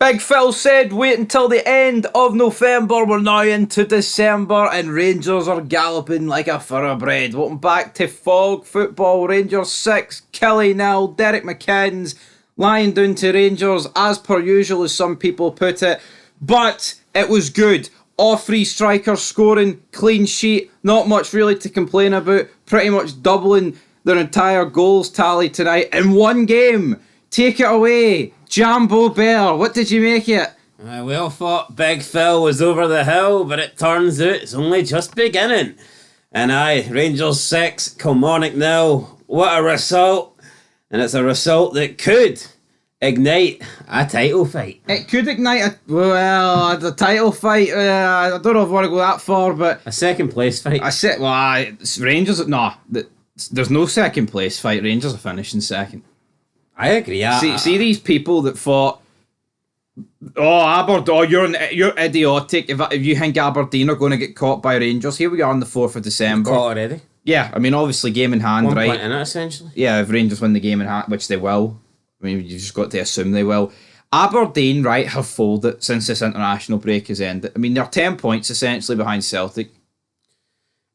Big Phil said wait until the end of November. We're now into December and Rangers are galloping like a thoroughbred. Welcome back to Fog Football. Rangers 6, Killie 0. Derek McCann's lying down to Rangers as per usual, as some people put it. But it was good. All three strikers scoring, clean sheet. Not much really to complain about. Pretty much doubling their entire goals tally tonight in one game. Take it away, Jambo Bear. What did you make it? We all thought Big Phil was over the hill, but it turns out it's only just beginning. And Rangers 6, Kilmarnock 0. What a result. And it's a result that could ignite a title fight. It could ignite a title fight. I don't know if I want to go that far, but a second place fight. It's Rangers. No, there's no second place fight. Rangers are finishing second. I agree. See these people that thought, you're idiotic if you think Aberdeen are going to get caught by Rangers. Here we are on the 4th of December. Caught already? Yeah, I mean, obviously game in hand, 1 right? point in it, essentially. Yeah, if Rangers win the game in hand, which they will. I mean, you just got to assume they will. Aberdeen, right, have folded since this international break has ended. I mean, they're 10 points essentially behind Celtic.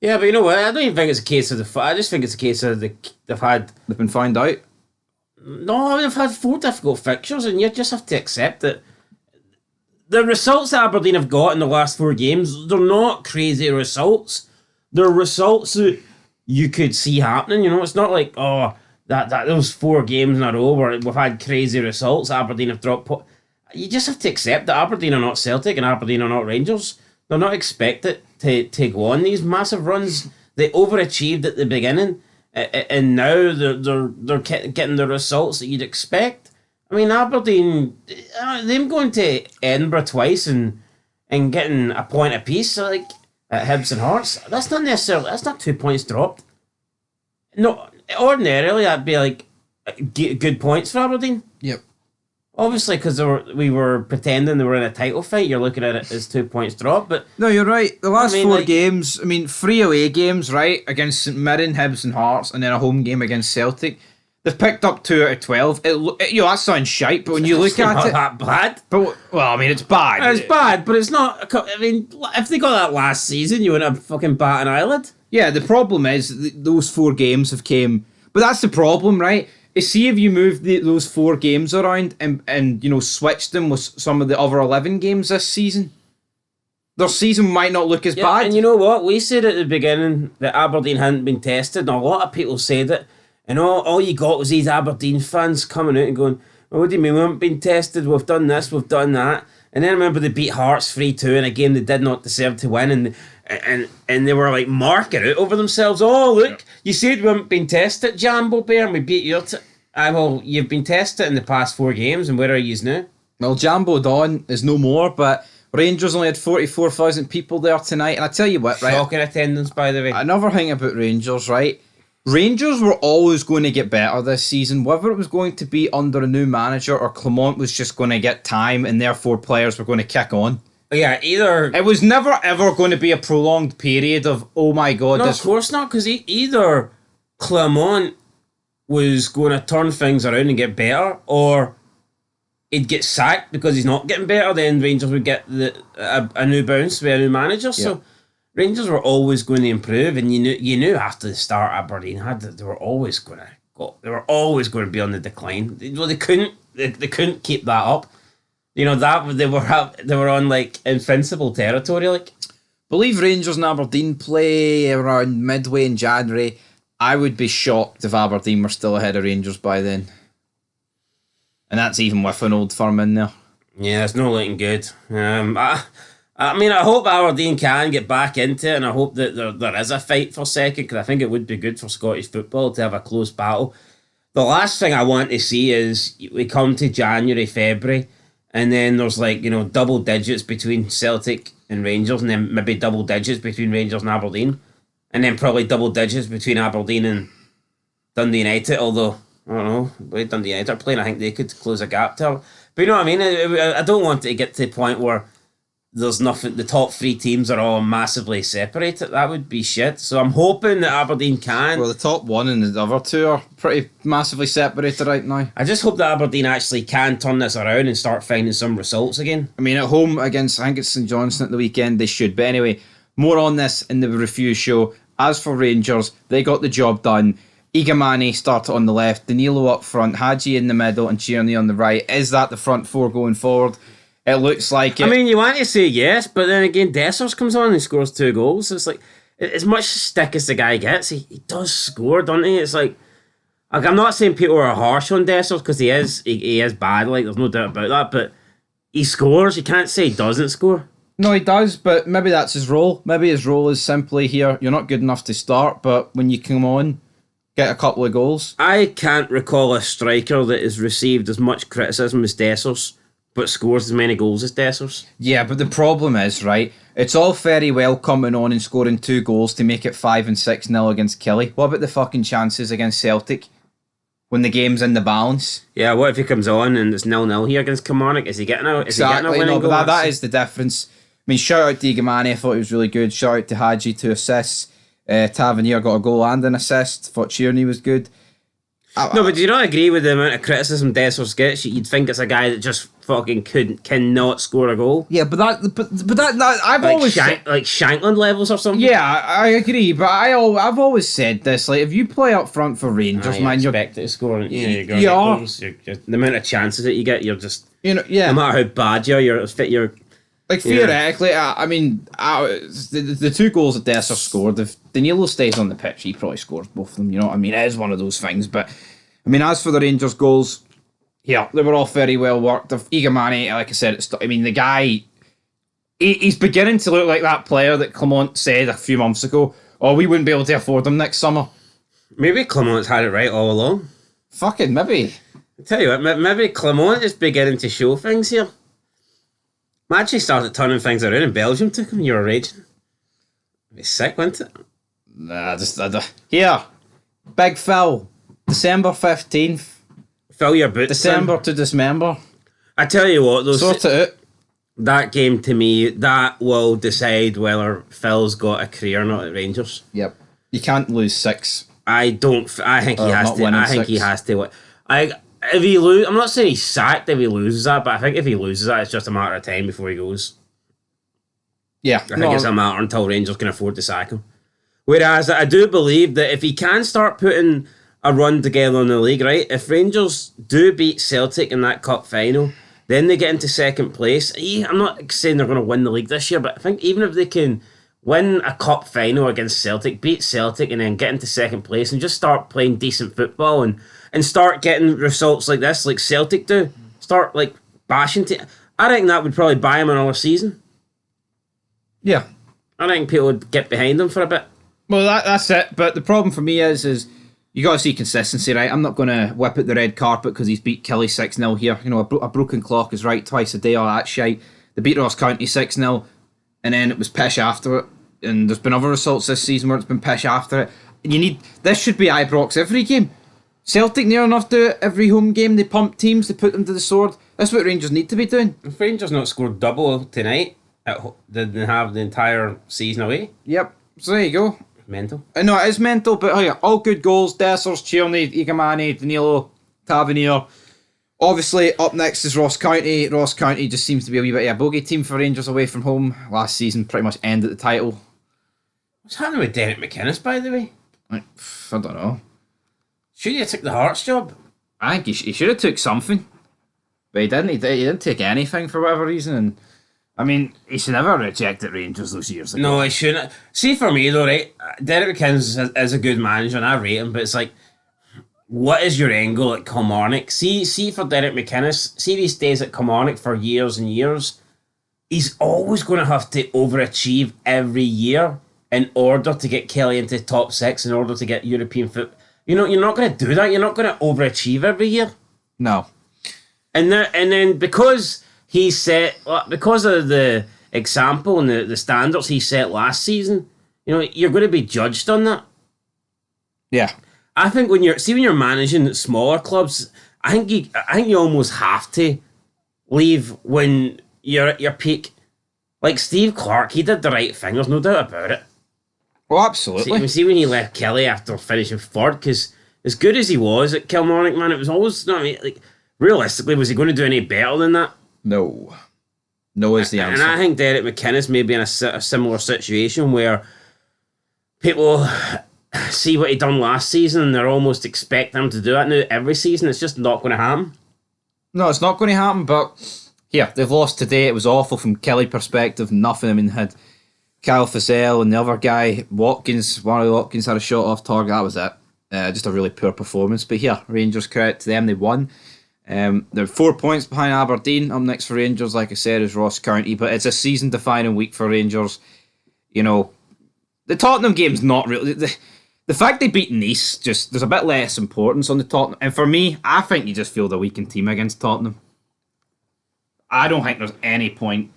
Yeah, but you know what? I don't even think it's a case of I just think it's a case of they've been found out. No, they've had 4 difficult fixtures, and you just have to accept that the results that Aberdeen have got in the last 4 games, they're not crazy results. They're results that you could see happening. You know, it's not like that those 4 games in a row where we've had crazy results. Aberdeen have dropped. You just have to accept that Aberdeen are not Celtic and Aberdeen are not Rangers. They're not expected to go on these massive runs. They overachieved at the beginning. And now they're getting the results that you'd expect. I mean, Aberdeen, them going to Edinburgh twice and getting a point apiece, like at Hibs and Hearts, that's not 2 points dropped. No, ordinarily that'd be like good points for Aberdeen. Yep. Obviously, because we were pretending they were in a title fight, you're looking at it as 2 points drop. But no, you're right. The last 4 games, 3 away games, right, against St Mirren, Hibs and Hearts, and then a home game against Celtic. They've picked up 2 out of 12. That sounds shite, but when you look at it, not that bad. But it's bad. It's bad, but it's not. I mean, if they got that last season, you wouldn't have fucking bat an eyelid. Yeah, the problem is those 4 games have came, but that's the problem, right? See if you move those 4 games around and switch them with some of the other 11 games this season, their season might not look as bad. And you know what? We said at the beginning that Aberdeen hadn't been tested, and a lot of people said it, and all you got was these Aberdeen fans coming out and going, "Oh, what do you mean we haven't been tested? We've done this, we've done that." And then I remember they beat Hearts 3-2 in a game they did not deserve to win, and they were like marking it over themselves. Oh, look, you said we haven't been tested, Jambo Bear, and we beat you. Well, you've been tested in the past 4 games, and where are you now? Well, Jambo Dawn is no more, but Rangers only had 44,000 people there tonight, and I tell you what, right? Shocking attendance, by the way. Another thing about Rangers, right? Rangers were always going to get better this season, whether it was going to be under a new manager or Clement was just going to get time, and therefore players were going to kick on. Yeah, either... It was never ever going to be a prolonged period of, oh my God. No, of course not, because either Clement was going to turn things around and get better, or he'd get sacked because he's not getting better, then Rangers would get a new bounce with a new manager. So Rangers were always going to improve, and you knew after the start Aberdeen had that they were always going to go. They were always going to be on the decline. They couldn't keep that up. You know that they were on like invincible territory. Like, believe Rangers and Aberdeen play around midway in January. I would be shocked if Aberdeen were still ahead of Rangers by then. And that's even with an Old Firm in there. Yeah, it's not looking good. I hope Aberdeen can get back into it, and I hope that there is a fight for second, because I think it would be good for Scottish football to have a close battle. The last thing I want to see is we come to January, February, and then there's double digits between Celtic and Rangers, and then maybe double digits between Rangers and Aberdeen. And then probably double digits between Aberdeen and Dundee United, although, I don't know, the way Dundee United are playing, I think they could close a gap to her. But you know what I mean? I don't want it to get to the point where there's nothing. The top 3 teams are all massively separated. That would be shit. So I'm hoping that Aberdeen can. Well, the top 1 and the other 2 are pretty massively separated right now. I just hope that Aberdeen actually can turn this around and start finding some results again. I mean, at home against, I think it's St Johnstone at the weekend, they should. But anyway, more on this in the review show. As for Rangers, they got the job done. Igamani started on the left, Danilo up front, Hadji in the middle, and Tierney on the right. Is that the front 4 going forward? It looks like it. I mean, you want to say yes, but then again, Dessers comes on and scores 2 goals. It's like, as much stick as the guy gets, he does score, doesn't he? It's like I'm not saying people are harsh on Dessers because he is bad, like, there's no doubt about that, but he scores. You can't say he doesn't score. No, he does, but maybe that's his role. Maybe his role is simply here, you're not good enough to start, but when you come on, get a couple of goals. I can't recall a striker that has received as much criticism as Dessers, but scores as many goals as Dessers. Yeah, but the problem is, right, it's all very well coming on and scoring 2 goals to make it 5 and 6-0 against Killie. What about the fucking chances against Celtic when the game's in the balance? Yeah, what if he comes on and it's 0-0 here against Kilmarnock? Is he getting a winning goal? But that is the difference. I mean, shout out to Igamani, I thought he was really good. Shout out to Hadji, 2 assists. Tavernier got a goal and an assist. Thought Tierney was good. No, but do you not agree with the amount of criticism Dessers gets? You'd think it's a guy that just fucking cannot score a goal. Yeah, but that I've like always like Shankland levels or something. Yeah, I agree, but I've always said this: like, if you play up front for Rangers, man, you're expected to score. You are. The amount of chances that you get, you're just yeah. No matter how bad you're like theoretically. I mean, the 2 goals that Dessers scored, if Danilo stays on the pitch, he probably scores both of them. You know what I mean? It is one of those things, but. I mean, as for the Rangers goals, yeah, they were all very well worked. Igamani, like I said, the guy, he's beginning to look like that player that Clement said a few months ago, oh, we wouldn't be able to afford him next summer. Maybe Clement's had it right all along. Fucking maybe. I tell you what, maybe Clement is beginning to show things here. Imagine he started turning things around in Belgium, took him, you were raging. It'd be sick, wouldn't it? Nah, here, Big Phil. December 15th. Fill your boots. December to dismember. I tell you what, sort it out. That game to me, that will decide whether Phil's got a career or not at Rangers. Yep. You can't lose 6. I think he has to. I think 6. he has to. If he lose, I'm not saying he's sacked if he loses that, but I think if he loses that, it's just a matter of time before he goes. Yeah. I think it's a matter until Rangers can afford to sack him. Whereas I do believe that if he can start putting a run together in the league, right? If Rangers do beat Celtic in that cup final, then they get into 2nd place. I'm not saying they're going to win the league this year, but I think even if they can win a cup final against Celtic, beat Celtic, and then get into 2nd place and just start playing decent football and start getting results like this, like Celtic do, start like bashing. I think that would probably buy him another season. Yeah. I think people would get behind him for a bit. Well, that's it. But the problem for me is you got to see consistency, right? I'm not going to whip out the red carpet because he's beat Killie 6-0 here. You know, a broken clock is right twice a day, all that shite. They beat Ross County 6-0, and then it was pish after it. And there's been other results this season where it's been pish after it. This should be Ibrox every game. Celtic near enough do it every home game. They pump teams, they put them to the sword. That's what Rangers need to be doing. If Rangers not scored double tonight, they have the entire season away. Yep. So there you go. Mental. No, it is mental, but oh yeah, all good goals. Dessers, Tierney, Igamani, Danilo, Tavernier. Obviously, up next is Ross County. Ross County just seems to be a wee bit of a bogey team for Rangers away from home. Last season pretty much ended the title. What's happening with Derek McInnes, by the way? I don't know. Should he have took the Hearts job? I think he should have took something. But he didn't. He didn't take anything for whatever reason. And I mean, he should never rejected Rangers those years ago. No, he shouldn't. See, for me though, right, Derek McInnes is a good manager and I rate him, but it's like, what is your angle at Kilmarnock? See for Derek McInnes, see if he stays at Kilmarnock for years and years, he's always going to have to overachieve every year in order to get Kelly into top 6, in order to get European foot. You know, you're not going to do that. You're not going to overachieve every year. No. And then because he set, because of the example and the standards he set last season, you know, you're going to be judged on that. Yeah. I think when you're managing smaller clubs, I think you almost have to leave when you're at your peak. Like Steve Clark, he did the right thing. There's no doubt about it. Oh, absolutely. See when he left Kelly after finishing third, because as good as he was at Kilmarnock, man, it was always not. I mean, like realistically, was he going to do any better than that? No. No is the answer. And I think Derek McInnes may be in a similar situation where people see what he done last season and they're almost expecting him to do that now every season. It's just not going to happen. No, it's not going to happen, but here, they've lost today. It was awful from Kelly perspective. Nothing. I mean, had Kyle Fussell and the other guy, Watkins, Watkins had a shot off target. That was it. Just a really poor performance. But here, Rangers, credit to them, they won. They're 4 points behind Aberdeen. Up next for Rangers, like I said, is Ross County. But it's a season-defining week for Rangers. You know, the Tottenham game's not really... The fact they beat Nice, just there's a bit less importance on the Tottenham. And for me, I think you just feel the weakened team against Tottenham. I don't think there's any point.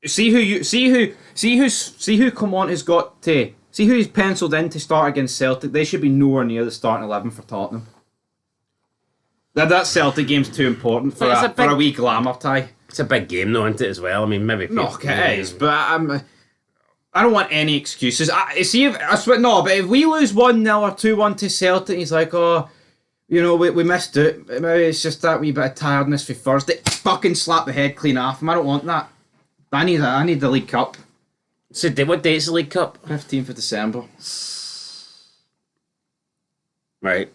See who Clement has got to... See who he's penciled in to start against Celtic. They should be nowhere near the starting 11 for Tottenham. That Celtic game's too important for a wee glamour tie. It's a big game, though, isn't it, as well? I mean, maybe... No, it is, but I don't want any excuses. But if we lose 1-0 or 2-1 to Celtic, he's like, oh, you know, we missed it. Maybe it's just that wee bit of tiredness for Thursday. Fucking slap the head clean off him. I don't want that. I need the League Cup. So, what date's the League Cup? 15th of December. Right.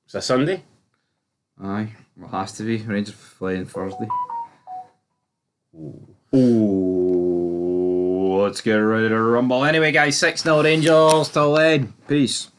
Is that Sunday? Aye. Well, it has to be. Rangers playing Thursday. Ooh. Let's get ready to rumble. Anyway, guys, 6-0 Rangers. Till then. Peace.